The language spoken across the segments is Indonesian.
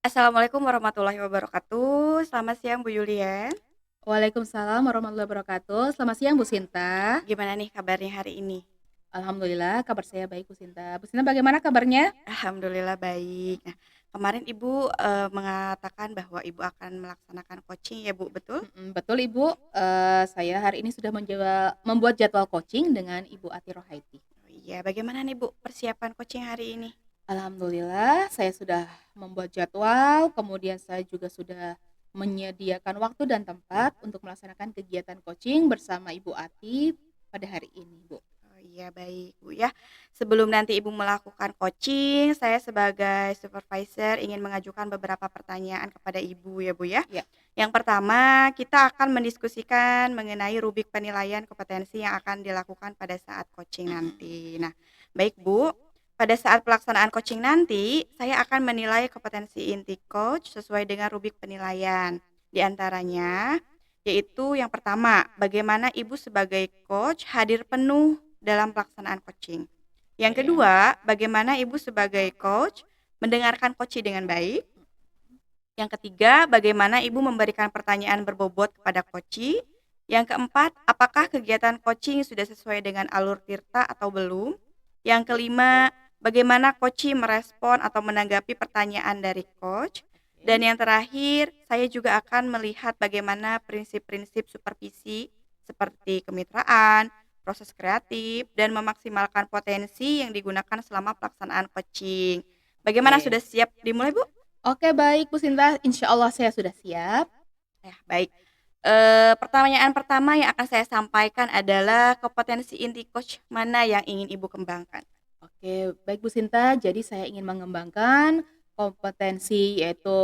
Assalamualaikum warahmatullahi wabarakatuh. Selamat siang Bu Yulian. Waalaikumsalam warahmatullahi wabarakatuh. Selamat siang Bu Sinta. Gimana nih kabarnya hari ini? Alhamdulillah kabar saya baik Bu Sinta. Bu Sinta bagaimana kabarnya? Alhamdulillah baik. Nah, kemarin Ibu, mengatakan bahwa Ibu akan melaksanakan coaching ya Bu, betul? Betul Ibu, saya hari ini sudah membuat jadwal coaching dengan Ibu Ati Rohaiti. Oh iya, bagaimana nih Bu persiapan coaching hari ini? Alhamdulillah saya sudah membuat jadwal, kemudian saya juga sudah menyediakan waktu dan tempat untuk melaksanakan kegiatan coaching bersama Ibu Ati pada hari ini Bu. Oh iya, baik Bu ya. Sebelum nanti Ibu melakukan coaching, saya sebagai supervisor ingin mengajukan beberapa pertanyaan kepada Ibu ya Bu ya. Ya, Yang pertama, kita akan mendiskusikan mengenai rubrik penilaian kompetensi yang akan dilakukan pada saat coaching nanti. Nah, baik Bu, pada saat pelaksanaan coaching nanti, saya akan menilai kompetensi inti coach sesuai dengan rubrik penilaian. Di antaranya, yaitu yang pertama, bagaimana Ibu sebagai coach hadir penuh dalam pelaksanaan coaching. Yang oke. kedua, bagaimana Ibu sebagai coach mendengarkan coaching dengan baik. Yang ketiga, bagaimana Ibu memberikan pertanyaan berbobot kepada coaching. Yang keempat, apakah kegiatan coaching sudah sesuai dengan alur tirta atau belum? Yang kelima, bagaimana coaching merespon atau menanggapi pertanyaan dari coach? Dan yang terakhir, saya juga akan melihat bagaimana prinsip-prinsip supervisi seperti kemitraan, proses kreatif, dan memaksimalkan potensi yang digunakan selama pelaksanaan coaching. Bagaimana, Oke. sudah siap dimulai, Bu? Oke baik Bu Sinta, insya Allah saya sudah siap. Ya, baik. Pertanyaan pertama yang akan saya sampaikan adalah kompetensi inti coach mana yang ingin Ibu kembangkan? Oke, baik Bu Sinta. Jadi saya ingin mengembangkan kompetensi yaitu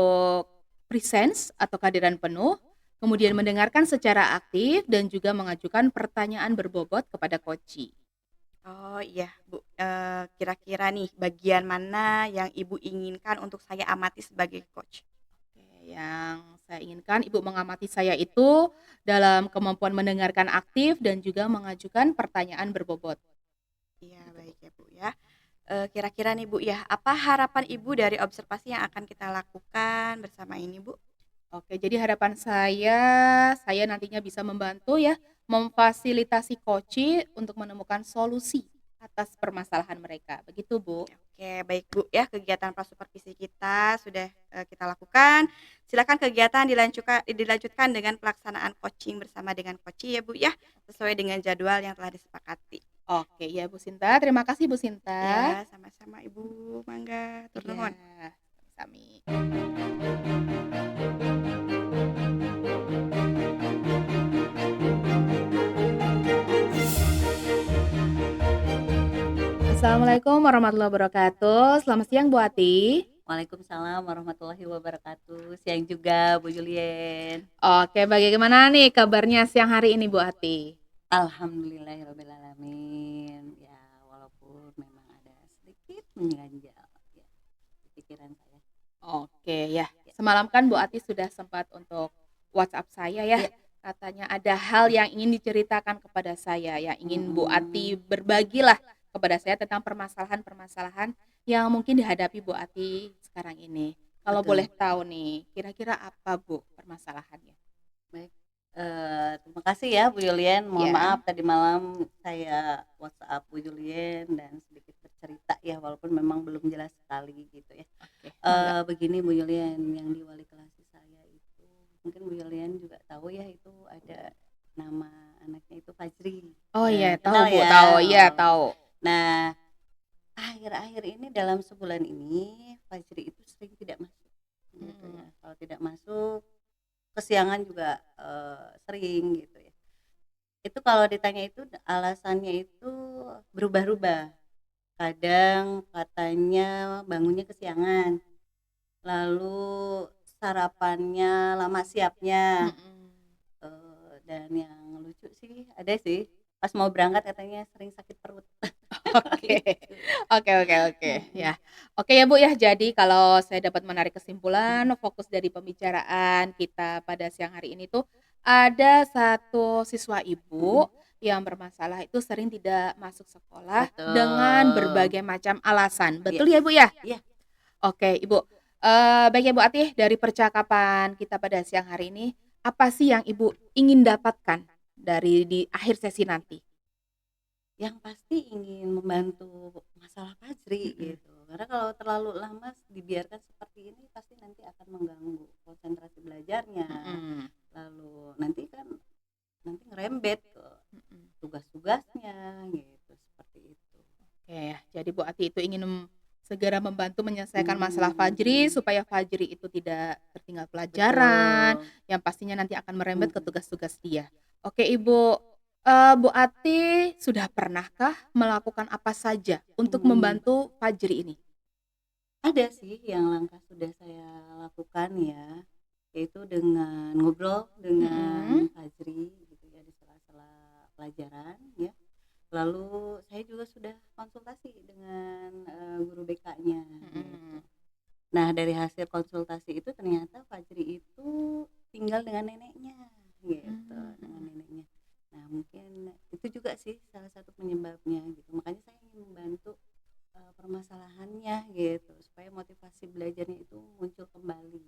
presence atau kehadiran penuh, kemudian mendengarkan secara aktif dan juga mengajukan pertanyaan berbobot kepada coach. Oh iya, Bu, kira-kira nih bagian mana yang Ibu inginkan untuk saya amati sebagai coach? Oke, yang saya inginkan Ibu mengamati saya itu dalam kemampuan mendengarkan aktif dan juga mengajukan pertanyaan berbobot. Iya, Gitu, Bu. baik ya, Bu, ya. Kira-kira nih, Bu, ya, apa harapan Ibu dari observasi yang akan kita lakukan bersama ini, Bu? Oke, jadi harapan saya nantinya bisa membantu ya, memfasilitasi coach untuk menemukan solusi atas permasalahan mereka. Begitu, Bu. Oke, baik Bu ya, kegiatan prasupervisi kita sudah kita lakukan. Silakan kegiatan dilanjutkan dengan pelaksanaan coaching bersama dengan coach ya Bu ya, sesuai dengan jadwal yang telah disepakati. Oke, ya Bu Sinta. Terima kasih Bu Sinta. Ya, sama-sama Ibu, mangga, tur Iya, nuhun. sami. Assalamualaikum warahmatullahi wabarakatuh. Selamat siang Bu Ati. Waalaikumsalam warahmatullahi wabarakatuh. Siang juga Bu Julien. Oke, bagaimana nih kabarnya siang hari ini Bu Ati? Alhamdulillahirobbilalamin. Ya, walaupun memang ada sedikit mengganjal ya di pikiran saya. Oke ya, Ya, semalam kan Bu Ati sudah sempat untuk WhatsApp saya ya, ya. katanya ada hal yang ingin diceritakan kepada saya, yang ingin Bu Ati Mm-mm. berbagilah kepada saya tentang permasalahan-permasalahan yang mungkin dihadapi Bu Ati sekarang ini. Kalau boleh Betul. tahu nih, kira-kira apa Bu permasalahannya? Baik. Terima kasih ya Bu Julien. Mohon Ya, maaf tadi malam saya WhatsApp Bu Julien dan sedikit bercerita ya, walaupun memang belum jelas sekali gitu ya. oke, mangga. Begini Bu Julien, yang di wali kelas saya itu mungkin Bu Julien juga tahu ya, itu ada nama anaknya itu Fajri. Oh iya, tahu Kenal Bu, ya. tahu. Iya, tahu. Nah, akhir-akhir ini dalam sebulan ini Fajri itu sering tidak masuk gitu ya. Mm-mm. Kalau tidak masuk, kesiangan juga sering gitu ya. Itu kalau ditanya itu alasannya itu berubah-ubah. Kadang katanya bangunnya kesiangan, lalu sarapannya lama siapnya. Mm-mm. Dan yang lucu sih ada sih, pas mau berangkat katanya sering sakit perut. Oke. Gitu. Oke, ya. Oke ya Bu ya, jadi kalau saya dapat menarik kesimpulan, fokus dari pembicaraan kita pada siang hari ini tuh, ada satu siswa Ibu yang bermasalah itu sering tidak masuk sekolah dengan Betul. berbagai macam alasan. Iya, Betul ya Bu ya? iya. Oke Ibu, Baik ya Bu Atih, dari percakapan kita pada siang hari ini, apa sih yang Ibu ingin dapatkan dari di akhir sesi nanti? Yang pasti ingin membantu masalah Fajri Mhm. gitu. Karena kalau terlalu lama dibiarkan seperti ini pasti nanti akan mengganggu konsentrasi belajarnya. Mhm. Lalu nanti ngerembet ke Mhm. tugas-tugasnya gitu, seperti itu. Oke ya, jadi Bu Ati itu ingin segera membantu menyelesaikan masalah Fajri, Hmm, supaya Fajri itu tidak tertinggal pelajaran, betul. yang pastinya nanti akan merembet ke Mm-mm. tugas-tugas dia. Oke Ibu, Bu Ati sudah pernahkah melakukan apa saja untuk Hmm, membantu Fajri ini? ada sih yang langkah sudah saya lakukan ya, yaitu dengan ngobrol Mhm, dengan Fajri gitu ya di sela-sela pelajaran ya. Lalu saya juga sudah konsultasi dengan guru BK-nya gitu. mhm. Nah, dari hasil konsultasi itu ternyata Fajri itu tinggal dengan neneknya gitu, Mmm, dengan mhm. neneknya. Nah, mungkin itu juga sih salah satu penyebabnya gitu. Makanya saya ingin membantu permasalahannya gitu, supaya motivasi belajarnya itu muncul kembali.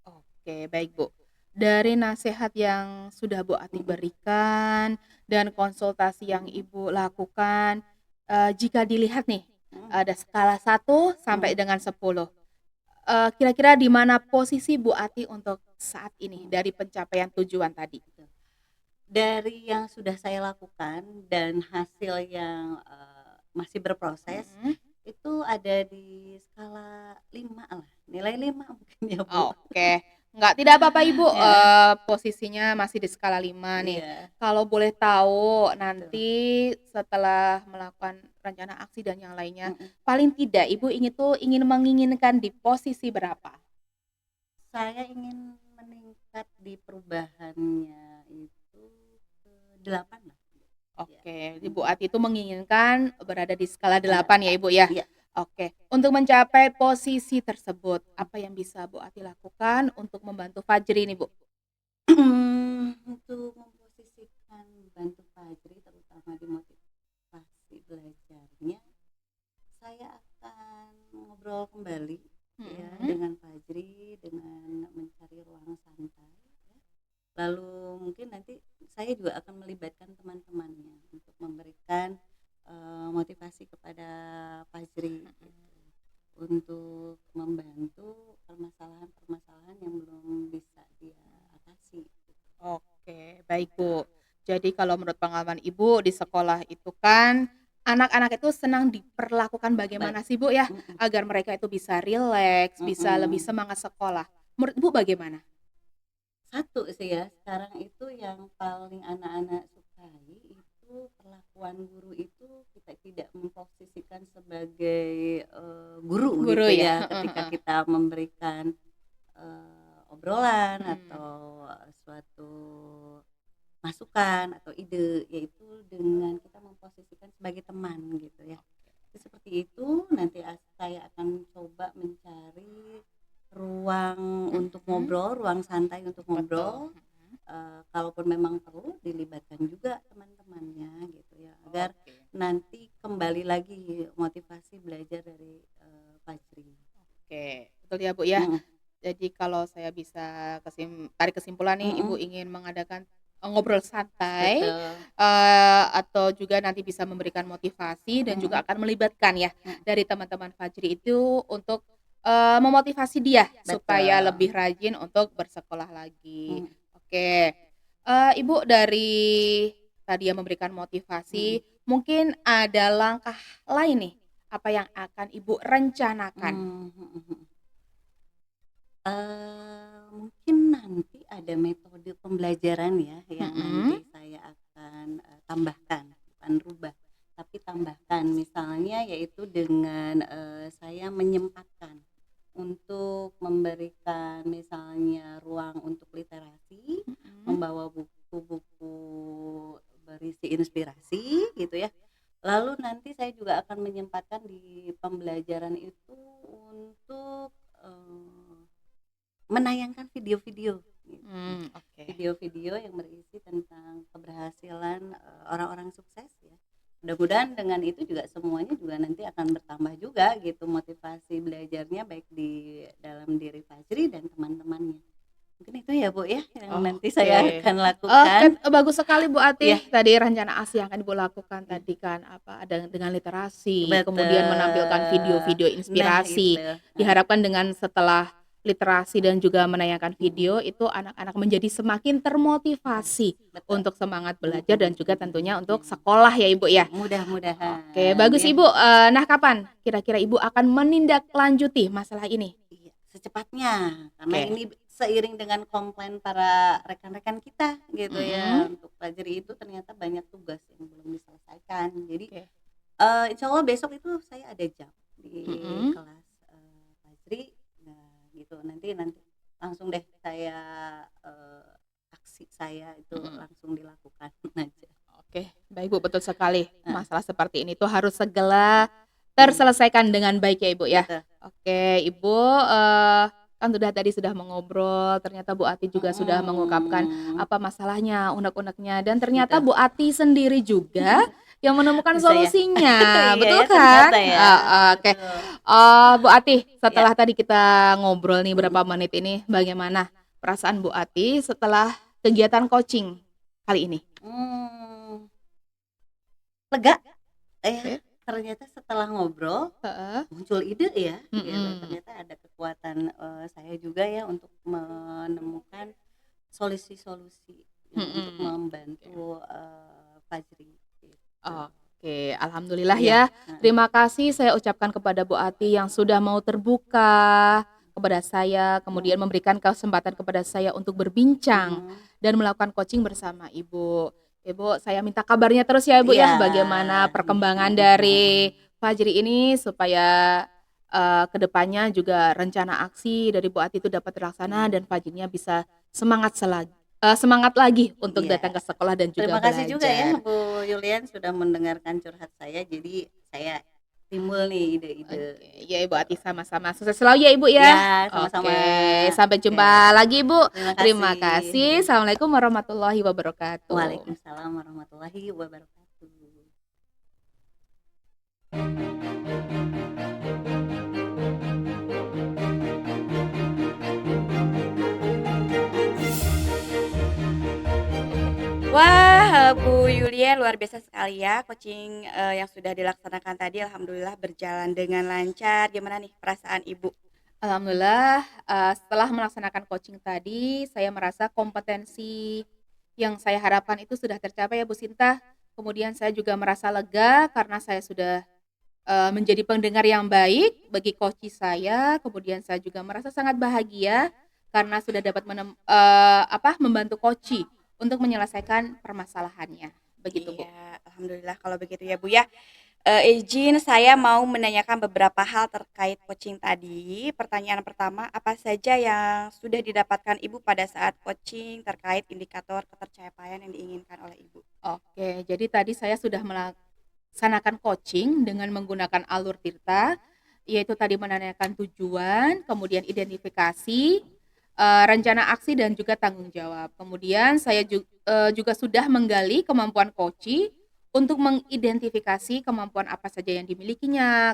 Oke, baik Bu. Dari nasihat yang sudah Bu Ati Mm-mm. berikan dan konsultasi yang Mm-mm. Ibu lakukan, jika dilihat nih, Mm-mm. ada skala 1 sampai Mm-mm. dengan 10, kira-kira di mana posisi Bu Ati untuk saat ini Mm-mm. dari pencapaian tujuan tadi? Betul. Dari yang sudah saya lakukan dan hasil yang masih berproses Mhm. itu ada di skala 5 lah, nilai 5 mungkin ya Bu. Oke, tidak apa-apa Ibu, Ya, posisinya masih di skala 5 nih. iya, Kalau boleh tahu betul. nanti setelah melakukan rencana aksi dan yang lainnya, Mm-mm. paling tidak Ibu menginginkan di posisi berapa? Saya ingin meningkat di perubahannya itu ke 8 lah. Ya. Oke, Ibu Mm-mm. Ati itu menginginkan berada di skala Eh, 8 ya Ibu ya? iya. Oke, untuk mencapai posisi tersebut, apa yang bisa Bu Ati lakukan untuk membantu Fajri nih Bu? Untuk memposisikan bantu Fajri terutama di motivasi belajarnya, saya akan ngobrol kembali ya Mhm. dengan Fajri dengan mencari ruang santai ya. Lalu mungkin nanti saya juga akan melibatkan teman-temannya untuk memberikan motivasi kepada Fajri gitu, untuk membantu permasalahan-permasalahan yang belum bisa dia atasi gitu. Oke, baik Bu. Jadi kalau menurut pengalaman Ibu di sekolah itu kan, anak-anak itu senang diperlakukan Baik. bagaimana sih Bu ya, Mm-mm. agar mereka itu bisa rileks, bisa lebih Mm-mm. semangat sekolah. Menurut Ibu bagaimana? Satu sih ya, sekarang itu yang paling anak-anak sukai itu perlakuan guru itu kita tidak memposisikan sebagai guru Guru gitu ya? ya, Heeh ketika heeh. kita memberikan obrolan Mhm. atau suatu masukan atau ide, yaitu dengan kita memposisikan sebagai teman gitu ya. Jadi seperti itu nanti saya akan coba mencari ruang untuk Mhm. ngobrol, ruang santai untuk Betul. ngobrol. Mhm. Kalaupun memang perlu dilibatkan juga teman-temannya gitu ya, agar Oke. nanti kembali lagi motivasi belajar dari Fajri. Oke, betul ya Bu ya. Mm-mm. Jadi kalau saya bisa tarik kesimpulan nih, Ibu Mm-mm. ingin mengadakan, ngobrol santai, Betul. atau juga nanti bisa memberikan motivasi dan juga Mm-mm. akan melibatkan ya, Mm-mm. dari teman-teman Fajri itu untuk, memotivasi dia supaya Betul. lebih rajin untuk bersekolah lagi. Mm-mm. Oke, Ibu dari tadi yang memberikan motivasi, Mm-mm. mungkin ada langkah lain nih, apa yang akan Ibu rencanakan? Mm-mm. Mungkin nanti ada metode pembelajaran ya yang Mhm. nanti saya akan tambahkan, bukan rubah, tapi tambahkan. Misalnya yaitu dengan saya menyempatkan untuk memberikan misalnya ruang untuk literasi, Mhm. membawa buku-buku berisi inspirasi gitu ya. Lalu nanti saya juga akan menyempatkan di pembelajaran itu untuk menayangkan video-video gitu. Oke. Video-video yang berisi tentang keberhasilan orang-orang sukses ya, mudah-mudahan dengan itu juga semuanya juga nanti akan bertambah juga gitu motivasi belajarnya baik di dalam diri Fajri dan teman-temannya. Mungkin itu ya Bu ya yang nanti saya Oke. akan lakukan. Bagus sekali Bu Iya, Ati. Tadi rencana aksi yang akan Ibu lakukan tadi kan apa ada dengan literasi, kemudian menampilkan video-video betul. Nah inspirasi. itu. Diharapkan dengan setelah literasi dan juga menayangkan video itu anak-anak menjadi semakin termotivasi Betul. untuk semangat belajar dan juga tentunya untuk sekolah ya Ibu ya. Oke, Mudah-mudahan bagus ya. Ibu. Nah kapan kira-kira Ibu akan menindaklanjuti masalah ini? Iya, secepatnya karena Oke. ini seiring dengan komplain para rekan-rekan kita gitu ya untuk Fajri itu ternyata banyak tugas yang belum diselesaikan. Jadi Oke. insya Allah besok itu saya ada jam di Mm-mm. kelas Fajri. Nah gitu nanti langsung deh saya aksi saya itu langsung dilakukan aja. Oke, baik Bu, betul sekali. Nah, Masalah seperti ini tuh harus segera terselesaikan dengan baik ya Ibu ya. betul. Oke, Ibu kan sudah mengobrol, ternyata Bu Ati juga sudah mengungkapkan apa masalahnya, unek-uneknya, dan ternyata Betul. Bu Ati sendiri juga yang menemukan Bisa ya? solusinya, Iya betul ya, kan? ternyata ya. Oke, Betul. Bu Ati, setelah tadi kita ngobrol nih berapa menit ini, bagaimana perasaan Bu Ati setelah kegiatan coaching kali ini? Lega Oke. ternyata setelah ngobrol Heeh. muncul ide ya gitu. Mm-mm. Ternyata ada kekuatan saya juga ya untuk menemukan solusi-solusi untuk membantu Fajri gitu. Oke, alhamdulillah Iya. ya. Terima kasih saya ucapkan kepada Bu Ati yang sudah mau terbuka kepada saya, kemudian memberikan kesempatan kepada saya untuk berbincang dan melakukan coaching bersama Ibu. Ibu, saya minta kabarnya terus ya Ibu ya, Iya. bagaimana perkembangan dari Fajri ini supaya kedepannya juga rencana aksi dari Bu Ati itu dapat terlaksana dan Fajrinya bisa semangat lagi untuk Iya. datang ke sekolah dan juga Terima kasih juga ya belajar. Bu Yulian sudah mendengarkan curhat saya, jadi saya timbul nih ide-ide. Oke, ya Ibu Ati sama-sama. Sukses selalu ya Ibu ya. Ya, sama-sama. Oke, sampai jumpa lagi Ibu. Terima kasih. Assalamualaikum warahmatullahi wabarakatuh. Waalaikumsalam warahmatullahi wabarakatuh. Wah, Bu Yulian luar biasa sekali ya coaching yang sudah dilaksanakan tadi. Alhamdulillah berjalan dengan lancar. Gimana nih perasaan Ibu? Alhamdulillah, setelah melaksanakan coaching tadi, saya merasa kompetensi yang saya harapkan itu sudah tercapai ya Bu Sinta. Kemudian saya juga merasa lega karena saya sudah menjadi pendengar yang baik bagi coach saya. Kemudian saya juga merasa sangat bahagia karena sudah dapat membantu coach untuk menyelesaikan permasalahannya. Begitu Bu. Iya, alhamdulillah kalau begitu ya Bu ya. Izin saya mau menanyakan beberapa hal terkait coaching tadi. Pertanyaan pertama, apa saja yang sudah didapatkan Ibu pada saat coaching terkait indikator ketercapaian yang diinginkan oleh Ibu? Oke, jadi tadi saya sudah melaksanakan coaching dengan menggunakan alur Tirta, yaitu tadi menanyakan tujuan, kemudian identifikasi, rencana aksi dan juga tanggung jawab. Kemudian saya juga sudah menggali kemampuan coach untuk mengidentifikasi kemampuan apa saja yang dimilikinya,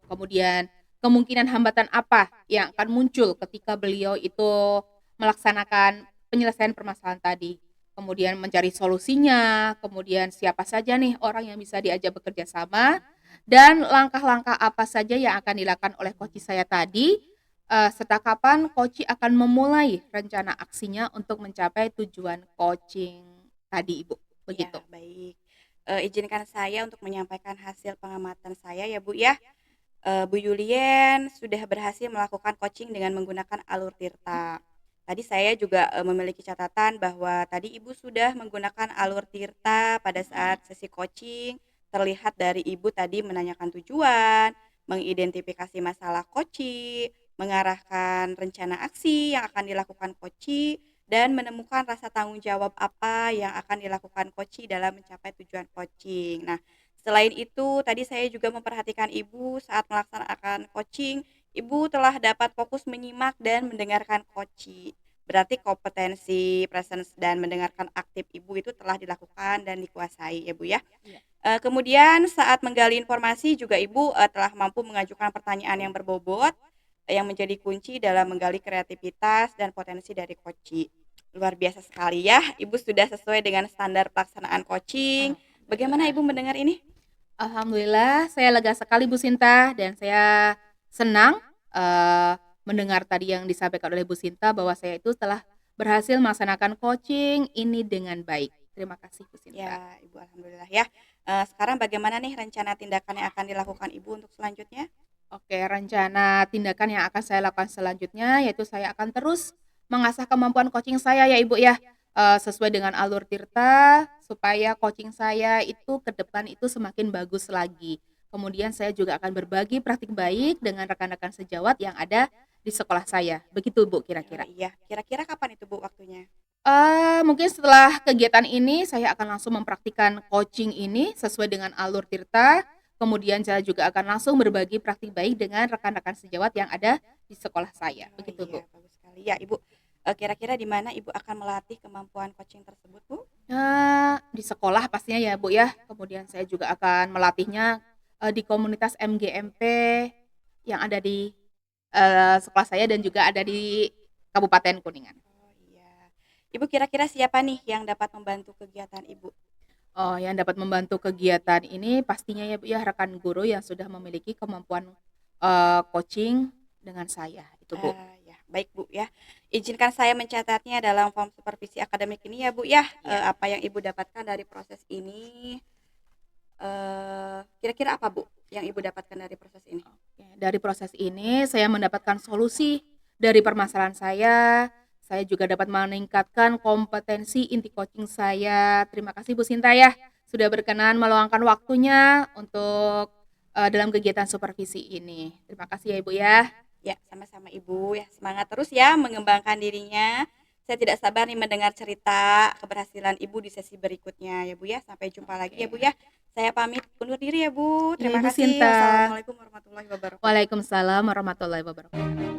kemudian kemungkinan hambatan apa yang akan muncul ketika beliau itu melaksanakan penyelesaian permasalahan tadi. Kemudian mencari solusinya, kemudian siapa saja nih orang yang bisa diajak bekerja sama, dan langkah-langkah apa saja yang akan dilakukan oleh coach saya tadi, serta kapan coach akan memulai rencana aksinya untuk mencapai tujuan coaching tadi Ibu. Begitu. Ya, baik. Izinkan saya untuk menyampaikan hasil pengamatan saya ya Bu ya. Bu Yulian sudah berhasil melakukan coaching dengan menggunakan alur Tirta. Tadi saya juga memiliki catatan bahwa tadi Ibu sudah menggunakan alur Tirta pada saat sesi coaching. Terlihat dari Ibu tadi menanyakan tujuan, mengidentifikasi masalah coach, mengarahkan rencana aksi yang akan dilakukan coach, dan menemukan rasa tanggung jawab apa yang akan dilakukan coach dalam mencapai tujuan coaching. Nah, selain itu tadi saya juga memperhatikan Ibu saat melaksanakan coaching, Ibu telah dapat fokus menyimak dan mendengarkan coach. Berarti kompetensi, presence dan mendengarkan aktif Ibu itu telah dilakukan dan dikuasai ya Bu ya. Kemudian saat menggali informasi juga Ibu telah mampu mengajukan pertanyaan yang berbobot yang menjadi kunci dalam menggali kreativitas dan potensi dari koci. Luar biasa sekali ya, Ibu sudah sesuai dengan standar pelaksanaan coaching. Bagaimana Alhamdulillah. Ibu mendengar ini? Alhamdulillah, saya lega sekali Bu Sinta dan saya senang mendengar tadi yang disampaikan oleh Bu Sinta bahwa saya itu telah berhasil melaksanakan coaching ini dengan baik. Terima kasih Bu Sinta. Ya, Ibu alhamdulillah ya. Sekarang bagaimana nih rencana tindakan yang akan dilakukan Ibu untuk selanjutnya? Oke, rencana tindakan yang akan saya lakukan selanjutnya yaitu saya akan terus mengasah kemampuan coaching saya ya Ibu ya, sesuai dengan alur Tirta supaya coaching saya itu ke depan itu semakin bagus lagi. Kemudian saya juga akan berbagi praktik baik dengan rekan-rekan sejawat yang ada di sekolah saya. Begitu Bu kira-kira. Iya, kira-kira kapan itu Bu waktunya? Mungkin setelah kegiatan ini saya akan langsung mempraktikkan coaching ini sesuai dengan alur Tirta, kemudian saya juga akan langsung berbagi praktik baik dengan rekan-rekan sejawat yang ada di sekolah saya, Oh begitu Bu. iya, bagus sekali. Ya Ibu, kira-kira di mana Ibu akan melatih kemampuan coaching tersebut Bu? Di sekolah pastinya ya Bu ya, kemudian saya juga akan melatihnya, di komunitas MGMP yang ada di, sekolah saya dan juga ada di Kabupaten Kuningan. Oh iya. Ibu kira-kira siapa nih yang dapat membantu kegiatan Ibu? Oh, yang dapat membantu kegiatan ini pastinya ya Bu ya, rekan guru yang sudah memiliki kemampuan, coaching dengan saya, itu Bu. Ya, baik Bu ya. Izinkan saya mencatatnya dalam form supervisi akademik ini ya Bu ya. Iya. Apa yang Ibu dapatkan dari proses ini? Kira-kira apa Bu yang Ibu dapatkan dari proses ini? Oke, dari proses ini saya mendapatkan solusi dari permasalahan saya juga dapat meningkatkan kompetensi inti coaching saya. Terima kasih Bu Sinta ya, sudah berkenan meluangkan waktunya untuk, dalam kegiatan supervisi ini. Terima kasih ya Ibu ya. Ya, sama-sama Ibu ya. Semangat terus ya mengembangkan dirinya. Saya tidak sabar nih mendengar cerita keberhasilan Ibu di sesi berikutnya ya Bu ya. Sampai jumpa lagi ya Bu Oke. ya. Saya pamit undur diri ya Bu. Iya Terima Ibu kasih. Sinta. Wassalamualaikum warahmatullahi wabarakatuh. Waalaikumsalam warahmatullahi wabarakatuh.